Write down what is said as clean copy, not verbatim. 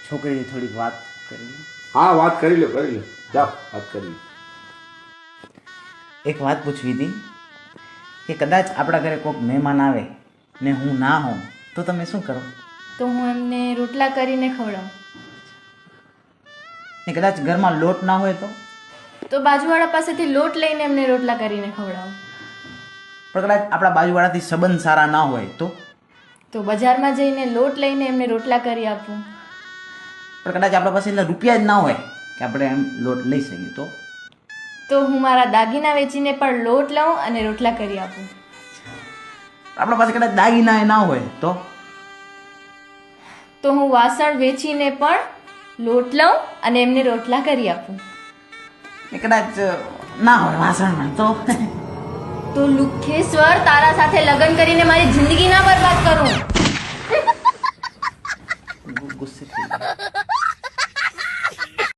છોકરીની થોડીક વાત કરી. હા, વાત કરી લો જાઓ, વાત કરી લો. એક વાત પૂછવી હતી કે કદાચ આપણા ઘરે કોઈક મહેમાન આવે ને હું ના હોઉં તો તમે શું કરો? તો હું એમને રોટલા કરીને ખવડાવું. ને કદાચ ઘરમાં લોટ ના હોય તો બાજુવાળા પાસેથી લોટ લઈને એમને રોટલા કરીને ખવડાવું. પણ કદાચ આપણા બાજુવાળાથી સંબંધ સારા ના હોય તો બજારમાં જઈને લોટ લઈને એમને રોટલા કરી આપું. પણ કદાચ આપણા પાસે એટલા રૂપિયા જ ના હોય કે આપણે એમ લોટ લઈ શકીએ તો હું મારા દાગીના વેચીને પણ લોટ લઉં અને રોટલા કરી આપું. આપણા પાસે કદાચ દાગીના ના હોય તો હું વાસણ વેચીને પણ લોટ લઉં અને એમને રોટલા કરી આપું. ને કદાચ ના હોય વાસણમાં તો લુખેશ્વર, તારા સાથે લગ્ન કરીને મારી જિંદગી ના બરબાદ કરું. ગુસ્સે થઈ ગયા.